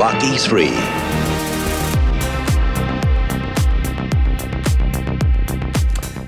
Rocky 3.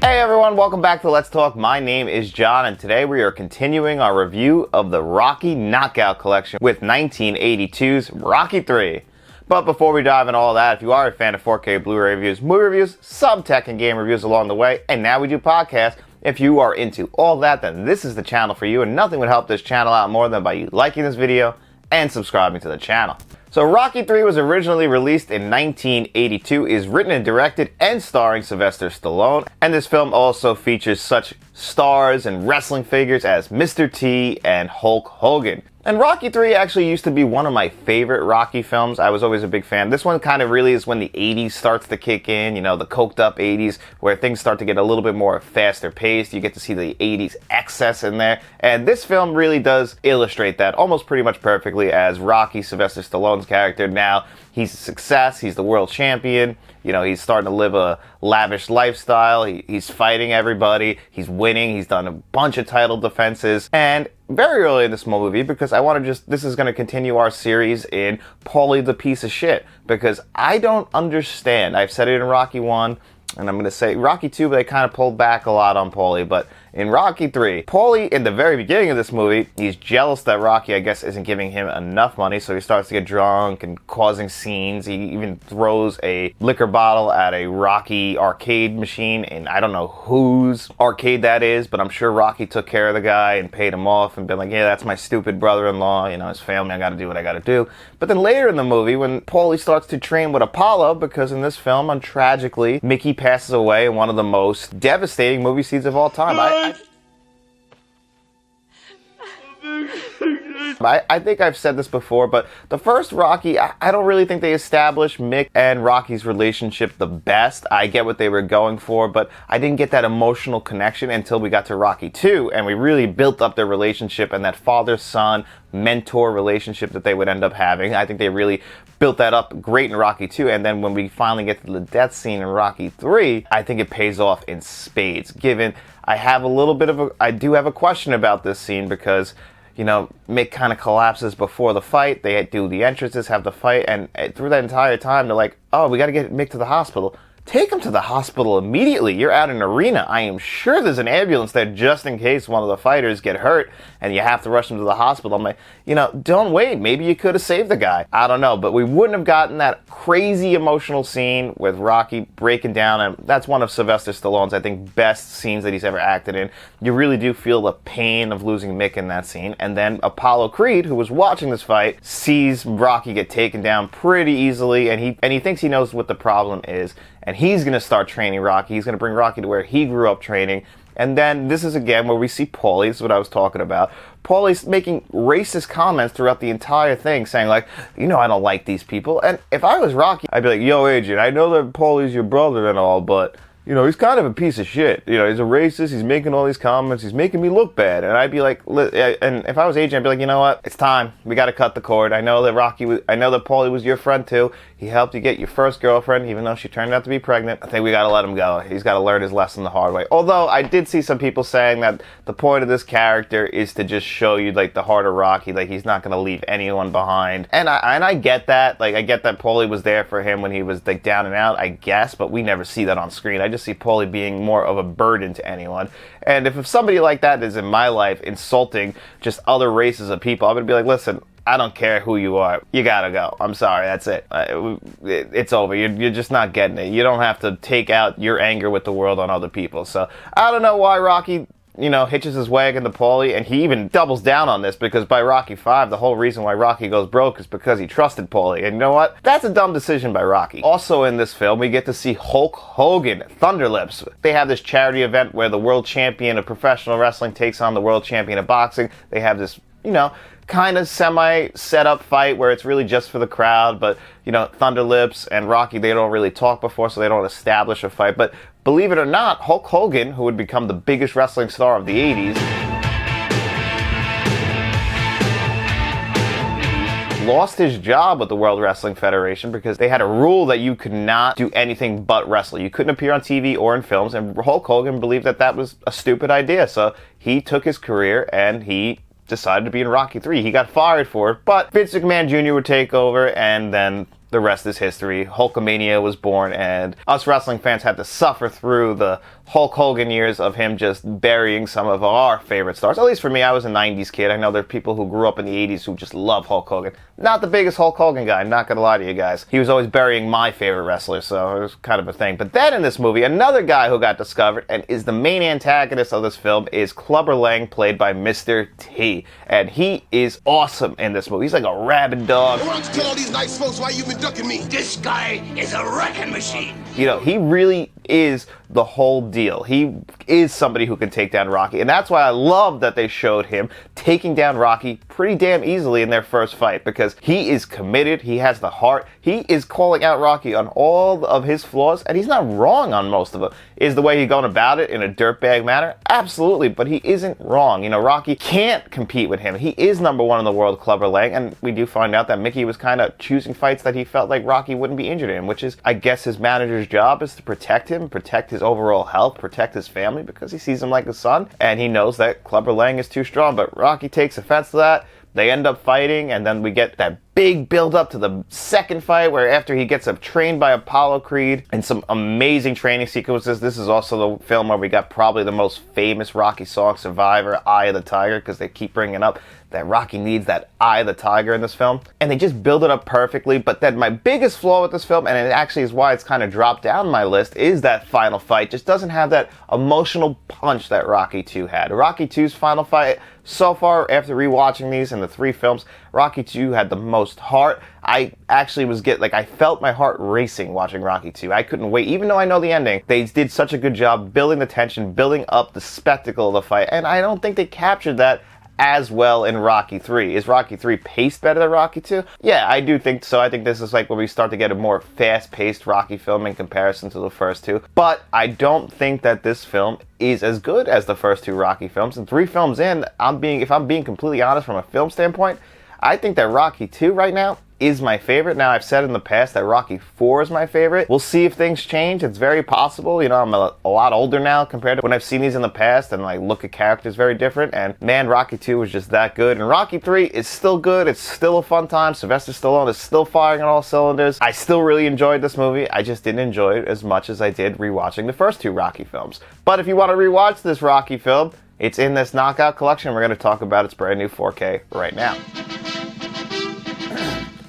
Hey everyone, welcome back to Let's Talk. My name is John, and today we are continuing our review of the Rocky Knockout Collection with 1982's Rocky 3. But before we dive into all that, if you are a fan of 4K Blu-ray reviews, movie reviews, some tech and game reviews along the way, and now we do podcasts, if you are into all that, then this is the channel for you, and nothing would help this channel out more than by you liking this video and subscribing to the channel. So Rocky 3 was originally released in 1982, is written and directed and starring Sylvester Stallone, and this film also features such stars and wrestling figures as Mr. T and Hulk Hogan. And Rocky 3 actually used to be one of my favorite Rocky films. I was always a big fan. This one kind of really is when the 80s starts to kick in, you know, the coked up 80s, where things start to get a little bit more faster paced. You get to see the 80s excess in there. And this film really does illustrate that almost pretty much perfectly, as Rocky, Sylvester Stallone's character, now he's a success, he's the world champion, you know, he's starting to live a lavish lifestyle, he's fighting everybody, he's winning, he's done a bunch of title defenses, and very early in this movie, because I want to this is going to continue our series in Paulie the Piece of Shit, because I don't understand, I've said it in Rocky 1, and I'm going to say Rocky 2, but they kind of pulled back a lot on Paulie, but in Rocky 3, Paulie, in the very beginning of this movie, he's jealous that Rocky, I guess, isn't giving him enough money, so he starts to get drunk and causing scenes. He even throws a liquor bottle at a Rocky arcade machine, and I don't know whose arcade that is, but I'm sure Rocky took care of the guy and paid him off and been like, yeah, that's my stupid brother-in-law, you know, his family, I gotta do what I gotta do. But then later in the movie, when Paulie starts to train with Apollo, because in this film, tragically, Mickey passes away in one of the most devastating movie scenes of all time. I think I've said this before, but the first Rocky, I don't really think they established Mick and Rocky's relationship the best. I get what they were going for, but I didn't get that emotional connection until we got to Rocky 2, and we really built up their relationship and that father-son mentor relationship that they would end up having. I think they really built that up great in Rocky 2, and then when we finally get to the death scene in Rocky 3, I think it pays off in spades, given I do have a question about this scene, because you know, Mick kind of collapses before the fight. They do the entrances, have the fight, and through that entire time, they're like, oh, we got to get Mick to the hospital. Take him to the hospital immediately. You're at an arena. I am sure there's an ambulance there just in case one of the fighters get hurt and you have to rush him to the hospital. I'm like, you know, don't wait. Maybe you could have saved the guy. I don't know, but we wouldn't have gotten that crazy emotional scene with Rocky breaking down, and that's one of Sylvester Stallone's, I think, best scenes that he's ever acted in. You really do feel the pain of losing Mick in that scene, and then Apollo Creed, who was watching this fight, sees Rocky get taken down pretty easily, and he thinks he knows what the problem is, and he's going to start training Rocky. He's going to bring Rocky to where he grew up training. And then this is again where we see Paulie. This is what I was talking about. Paulie's making racist comments throughout the entire thing, saying like, you know, I don't like these people. And if I was Rocky, I'd be like, yo, Agent, I know that Paulie's your brother and all, but you know, he's kind of a piece of shit. You know, he's a racist. He's making all these comments. He's making me look bad. And I'd be like, and if I was Agent, I'd be like, you know what? It's time. We got to cut the cord. I know that Paulie was your friend too. He helped you get your first girlfriend, even though she turned out to be pregnant. I think we got to let him go. He's got to learn his lesson the hard way. Although I did see some people saying that the point of this character is to just show you like the heart of Rocky. Like he's not going to leave anyone behind. And I get that. Like I get that Paulie was there for him when he was like down and out, I guess, but we never see that on screen. I just see Paulie being more of a burden to anyone. And if somebody like that is in my life insulting just other races of people, I'm going to be like, listen, I don't care who you are. You gotta go. I'm sorry. That's it. It's over. You're just not getting it. You don't have to take out your anger with the world on other people. So I don't know why Rocky, you know, hitches his wagon to Paulie, and he even doubles down on this, because by Rocky 5, the whole reason why Rocky goes broke is because he trusted Paulie. And you know what? That's a dumb decision by Rocky. Also in this film, we get to see Hulk Hogan, Thunderlips. They have this charity event where the world champion of professional wrestling takes on the world champion of boxing. They have this, you know, kind of semi-set-up fight where it's really just for the crowd, but, you know, Thunderlips and Rocky, they don't really talk before, so they don't establish a fight. But believe it or not, Hulk Hogan, who would become the biggest wrestling star of the 80s, lost his job with the World Wrestling Federation because they had a rule that you could not do anything but wrestle. You couldn't appear on TV or in films, and Hulk Hogan believed that that was a stupid idea, so he took his career and he decided to be in Rocky 3. He got fired for it, but Vince McMahon Jr. would take over, and then the rest is history. Hulkamania was born, and us wrestling fans had to suffer through the Hulk Hogan years of him just burying some of our favorite stars. At least for me, I was a 90s kid. I know there are people who grew up in the 80s who just love Hulk Hogan. Not the biggest Hulk Hogan guy, I'm not gonna lie to you guys. He was always burying my favorite wrestlers, so it was kind of a thing. But then in this movie, another guy who got discovered and is the main antagonist of this film is Clubber Lang, played by Mr. T. And he is awesome in this movie. He's like a rabid dog. Why don't you tell all these nice folks why you've been ducking me? This guy is a wrecking machine. You know, he really is the whole deal. He is somebody who can take down Rocky, and that's why I love that they showed him taking down Rocky pretty damn easily in their first fight, because he is committed, he has the heart, he is calling out Rocky on all of his flaws, and he's not wrong on most of them. Is the way he's going about it in a dirtbag manner? Absolutely, but he isn't wrong. You know, Rocky can't compete with him. He is number one in the world, Clubber Lang, and we do find out that Mickey was kind of choosing fights that he felt like Rocky wouldn't be injured in, which is, I guess, his manager's job is to protect him, protect his overall health, protect his family, because he sees him like his son, and he knows that Clubber Lang is too strong. But Rocky takes offense to that. They end up fighting, and then we get that big build up to the second fight where after he gets trained by Apollo Creed and some amazing training sequences. This is also the film where we got probably the most famous Rocky song, Survivor, Eye of the Tiger, because they keep bringing up that Rocky needs that Eye of the Tiger in this film. And they just build it up perfectly. But then my biggest flaw with this film, and it actually is why it's kind of dropped down my list, is that final fight. Just doesn't have that emotional punch that Rocky 2 had. Rocky 2's final fight, so far after rewatching these in the 3 films, Rocky 2 had the most heart. I actually I felt my heart racing watching Rocky 2. I couldn't wait, even though I know the ending. They did such a good job building the tension, building up the spectacle of the fight, and I don't think they captured that as well in Rocky 3. Is Rocky 3 paced better than Rocky 2? Yeah, I do think so. I think this is like when we start to get a more fast-paced Rocky film in comparison to the first 2. But I don't think that this film is as good as the first 2 Rocky films. And 3 films in, if I'm being completely honest from a film standpoint, I think that Rocky 2 right now is my favorite. Now, I've said in the past that Rocky 4 is my favorite. We'll see if things change. It's very possible. You know, I'm a lot older now compared to when I've seen these in the past, and look at characters very different. And man, Rocky 2 was just that good. And Rocky 3 is still good. It's still a fun time. Sylvester Stallone is still firing on all cylinders. I still really enjoyed this movie. I just didn't enjoy it as much as I did rewatching the first 2 Rocky films. But if you want to rewatch this Rocky film, it's in this Knockout collection. We're going to talk about its brand new 4K right now.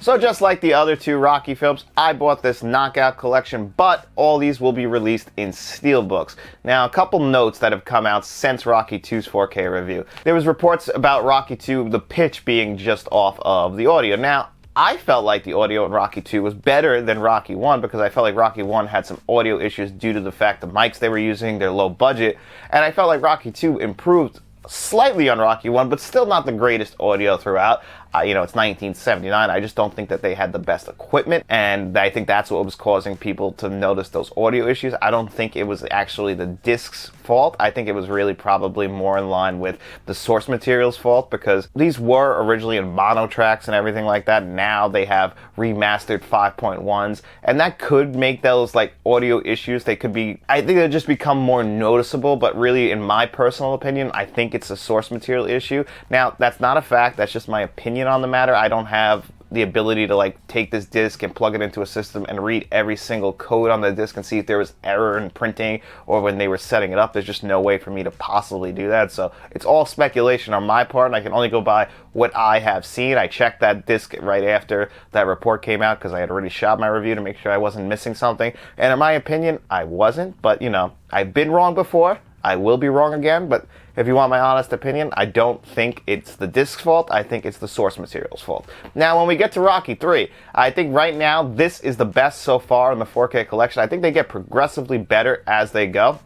So just like the other 2 Rocky films, I bought this Knockout collection, but all these will be released in steelbooks. Now, a couple notes that have come out since Rocky 2's 4K review. There was reports about Rocky 2, the pitch being just off of the audio. Now, I felt like the audio in Rocky 2 was better than Rocky 1 because I felt like Rocky 1 had some audio issues due to the fact the mics they were using, their low budget, and I felt like Rocky 2 improved slightly on Rocky 1, but still not the greatest audio throughout. It's 1979. I just don't think that they had the best equipment, and I think that's what was causing people to notice those audio issues. I don't think it was actually the disc's fault. I think it was really probably more in line with the source material's fault, because these were originally in mono tracks and everything like that. Now they have remastered 5.1s, and that could make those audio issues, I think they'll just become more noticeable, but really, in my personal opinion, I think it's a source material issue. Now, that's not a fact, that's just my opinion on the matter. I don't have the ability to take this disc and plug it into a system and read every single code on the disc and see if there was error in printing or when they were setting it up. There's just no way for me to possibly do that. So it's all speculation on my part, and I can only go by what I have seen. I checked that disc right after that report came out because I had already shot my review to make sure I wasn't missing something. And in my opinion, I wasn't. But, I've been wrong before. I will be wrong again, but if you want my honest opinion, I don't think it's the disc's fault. I think it's the source material's fault. Now, when we get to Rocky 3, I think right now this is the best so far in the 4K collection. I think they get progressively better as they go.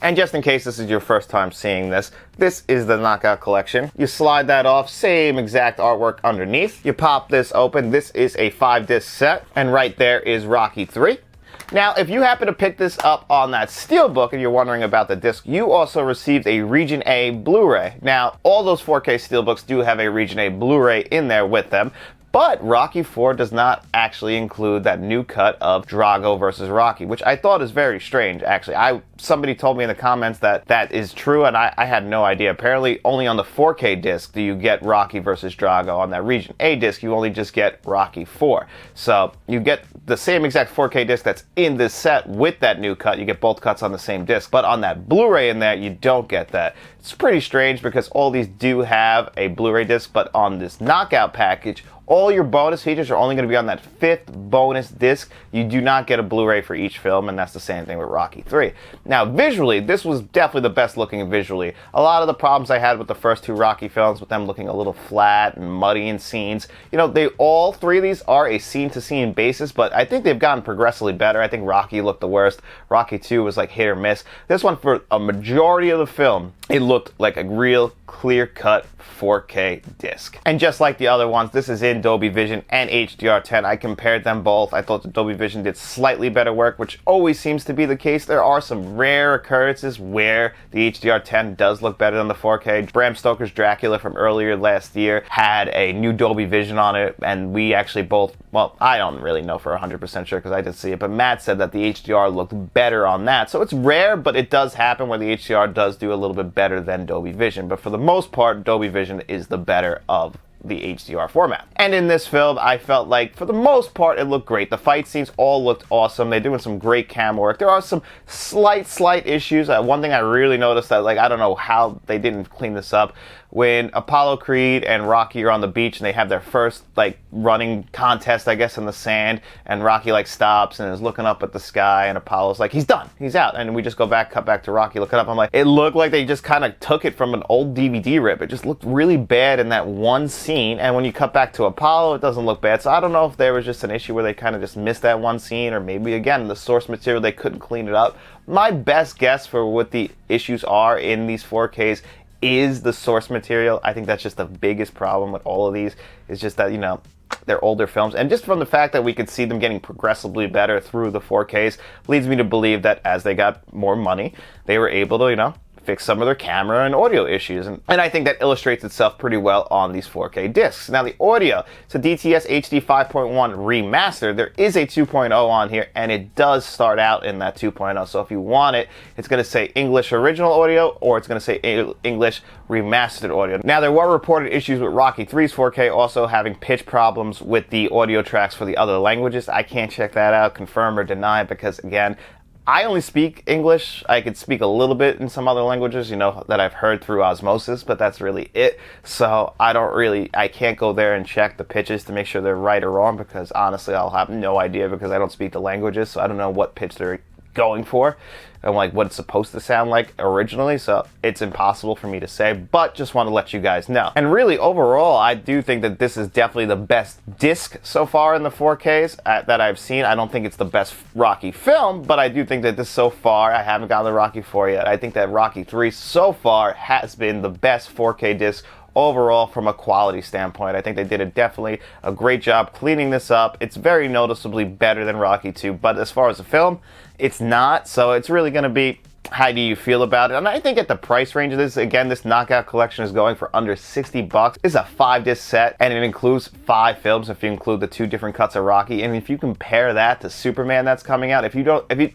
And just in case this is your first time seeing this, this is the Knockout collection. You slide that off, same exact artwork underneath. You pop this open. This is a 5-disc set, and right there is Rocky 3. Now, if you happen to pick this up on that steelbook and you're wondering about the disc, you also received a Region A Blu-ray. Now, all those 4K steelbooks do have a Region A Blu-ray in there with them, But Rocky 4 does not actually include that new cut of Drago versus Rocky, which I thought is very strange, actually. Somebody told me in the comments that that is true, and I had no idea. Apparently, only on the 4K disc do you get Rocky versus Drago. On that Region A disc, you only just get Rocky 4. So you get the same exact 4K disc that's in this set with that new cut. You get both cuts on the same disc. But on that Blu-ray in there, you don't get that. It's pretty strange because all these do have a Blu-ray disc, but on this knockout package, all your bonus features are only going to be on that 5th bonus disc. You do not get a Blu-ray for each film, and that's the same thing with Rocky 3. Now, visually, this was definitely the best looking visually. A lot of the problems I had with the first 2 Rocky films, with them looking a little flat and muddy in scenes, you know, all 3 of these are a scene-to-scene basis, but I think they've gotten progressively better. I think Rocky looked the worst. Rocky 2 was like hit or miss. This one, for a majority of the film, it looked like a real clear-cut 4K disc. And just like the other ones, this is in Dolby Vision and HDR10. I compared them both. I thought the Dolby Vision did slightly better work, which always seems to be the case. There are some rare occurrences where the HDR10 does look better than the 4K. Bram Stoker's Dracula from earlier last year had a new Dolby Vision on it, and we actually both, well, I don't really know for 100% sure because I didn't see it, but Matt said that the HDR looked better on that. So it's rare, but it does happen where the HDR does do a little bit better than Dolby Vision. But for the most part, Dolby Vision is the better of the HDR format. And in this film, I felt like, for the most part, it looked great. The fight scenes all looked awesome. They're doing some great camera work. There are some slight issues. One thing I really noticed that, like, I don't know how they didn't clean this up. When Apollo Creed and Rocky are on the beach and they have their first, like, running contest, I guess, in the sand, and Rocky, like, stops and is looking up at the sky, and Apollo's like, he's done, he's out. And we just cut back to Rocky looking up. I'm like, it looked like they just kind of took it from an old DVD rip. It just looked really bad in that one scene, and when you cut back to Apollo, it doesn't look bad. So I don't know if there was just an issue where they kind of just missed that one scene, or maybe, again, the source material, they couldn't clean it up. My best guess for what the issues are in these 4Ks is the source material. I think that's just the biggest problem with all of these, is just that, you know, they're older films, and just from the fact that we could see them getting progressively better through the 4Ks leads me to believe that as they got more money, they were able to, you know, fix some of their camera and audio issues. And I think that illustrates itself pretty well on these 4K discs. Now, the audio, it's a DTS HD 5.1 remaster. There is a 2.0 on here, and it does start out in that 2.0. So if you want it, it's going to say English original audio, or it's going to say English remastered audio. Now, there were reported issues with Rocky 3's 4K also having pitch problems with the audio tracks for the other languages. I can't check that out, confirm or deny, because, again, I only speak English. I could speak a little bit in some other languages, you know, that I've heard through osmosis, but that's really it. So I can't go there and check the pitches to make sure they're right or wrong, because honestly, I'll have no idea because I don't speak the languages, so I don't know what pitch they're going for and like what it's supposed to sound like originally, so it's impossible for me to say, but just want to let you guys know. And really, overall, I do think that this is definitely the best disc so far in the 4Ks that I've seen. I don't think it's the best Rocky film, but I do think that this so far, I haven't gotten the Rocky 4 yet, I think that Rocky 3 so far has been the best 4K disc overall from a quality standpoint. I think they did definitely a great job cleaning this up. It's very noticeably better than Rocky 2, but as far as the film, it's not. So it's really going to be, how do you feel about it? And I think at the price range of this, again, this Knockout Collection is going for under $60. It's a 5-disc set, and it includes 5 films if you include the 2 different cuts of Rocky. And if you compare that to Superman that's coming out, if you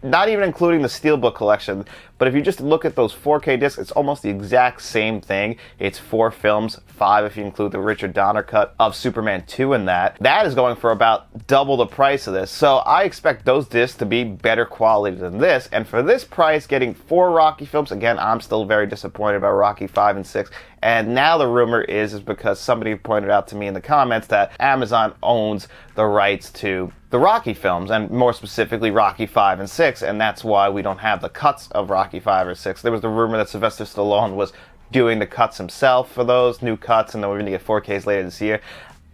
not even including the Steelbook collection, but if you just look at those 4K discs, it's almost the exact same thing. It's 4 films, 5 if you include the Richard Donner cut of Superman 2 in that. That is going for about double the price of this. So I expect those discs to be better quality than this. And for this price, getting 4 Rocky films, again, I'm still very disappointed about Rocky 5 and 6. And now the rumor is because somebody pointed out to me in the comments that Amazon owns the rights to the Rocky films, and more specifically Rocky 5 and 6, and that's why we don't have the cuts of Rocky 5 or 6. There was the rumor that Sylvester Stallone was doing the cuts himself for those new cuts, and then we're going to get 4Ks later this year.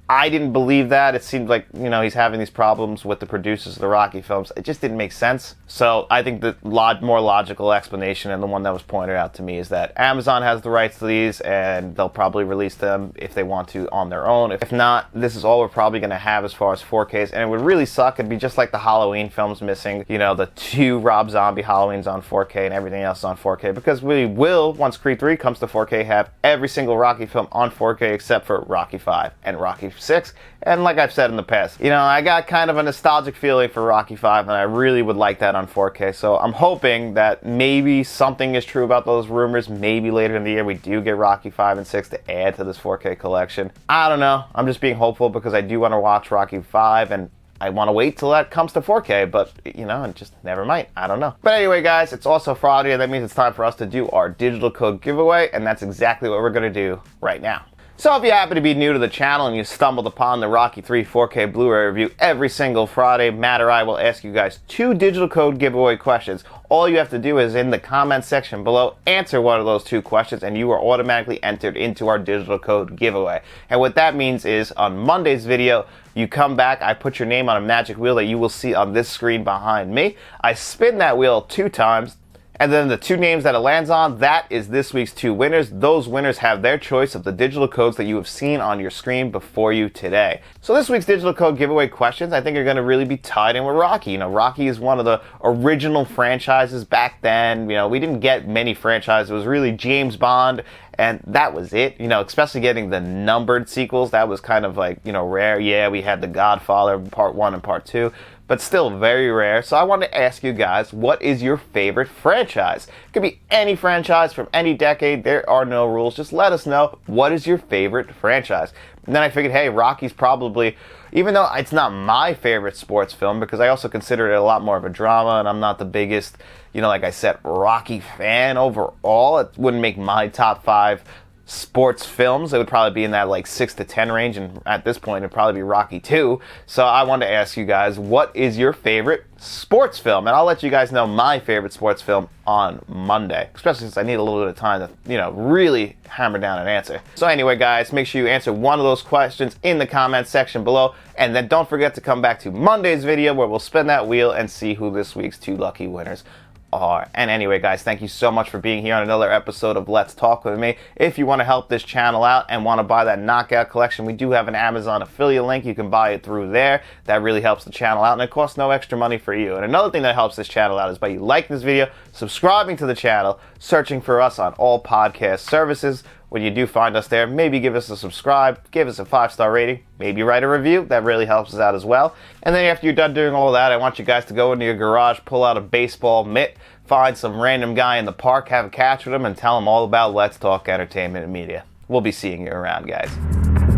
I didn't believe that. It seemed like, you know, he's having these problems with the producers of the Rocky films. It just didn't make sense. So I think the more logical explanation, and the one that was pointed out to me, is that Amazon has the rights to these, and they'll probably release them if they want to on their own. If not, this is all we're probably going to have as far as 4Ks, and it would really suck. It'd be just like the Halloween films missing, you know, the 2 Rob Zombie Halloweens on 4K and everything else on 4K, because we will, once Creed 3 comes to 4K, have every single Rocky film on 4K except for Rocky 5 and Rocky 6. And like I've said in the past, you know, I got kind of a nostalgic feeling for Rocky 5, and I really would like that on 4K. So I'm hoping that maybe something is true about those rumors. Maybe later in the year we do get Rocky 5 and 6 to add to this 4K collection. I don't know. I'm just being hopeful because I do want to watch Rocky 5, and I want to wait till that comes to 4K, but, you know, it just never might. I don't know. But anyway, guys, it's also Friday, and that means it's time for us to do our digital code giveaway, and that's exactly what we're going to do right now. So if you happen to be new to the channel and you stumbled upon the Rocky 3 4K Blu-ray review every single Friday, Matt or I will ask you guys 2 digital code giveaway questions. All you have to do is in the comment section below, answer one of those 2 questions, and you are automatically entered into our digital code giveaway. And what that means is on Monday's video, you come back, I put your name on a magic wheel that you will see on this screen behind me. I spin that wheel 2 times. And then the 2 names that it lands on, that is this week's 2 winners. Those winners have their choice of the digital codes that you have seen on your screen before you today. So this week's digital code giveaway questions, I think, are going to really be tied in with Rocky. You know, Rocky is one of the original franchises back then. You know, we didn't get many franchises. It was really James Bond, and that was it. You know, especially getting the numbered sequels, that was kind of like, you know, rare. Yeah, we had The Godfather Part 1 and Part 2. But still very rare. So I want to ask you guys, what is your favorite franchise? It could be any franchise from any decade. There are no rules. Just let us know, what is your favorite franchise? And then I figured, hey, Rocky's probably, even though it's not my favorite sports film, because I also consider it a lot more of a drama, and I'm not the biggest, you know, like I said, Rocky fan overall. It wouldn't make my top 5 sports films. It would probably be in that like 6 to 10 range, and at this point it'd probably be Rocky 2. So I wanted to ask you guys, what is your favorite sports film? And I'll let you guys know my favorite sports film on Monday, especially since I need a little bit of time to, you know, really hammer down an answer. So anyway, guys, make sure you answer one of those questions in the comment section below, and then don't forget to come back to Monday's video where we'll spin that wheel and see who this week's 2 lucky winners are. And anyway, guys, thank you so much for being here on another episode of Let's Talk With Me. If you want to help this channel out and want to buy that Knockout collection, we do have an Amazon affiliate link. You can buy it through there. That really helps the channel out, and it costs no extra money for you. And another thing that helps this channel out is by you liking this video, subscribing to the channel, searching for us on all podcast services. When you do find us there, maybe give us a subscribe, give us a 5-star rating, maybe write a review. That really helps us out as well. And then after you're done doing all that, I want you guys to go into your garage, pull out a baseball mitt, find some random guy in the park, have a catch with him, and tell him all about Let's Talk Entertainment and Media. We'll be seeing you around, guys.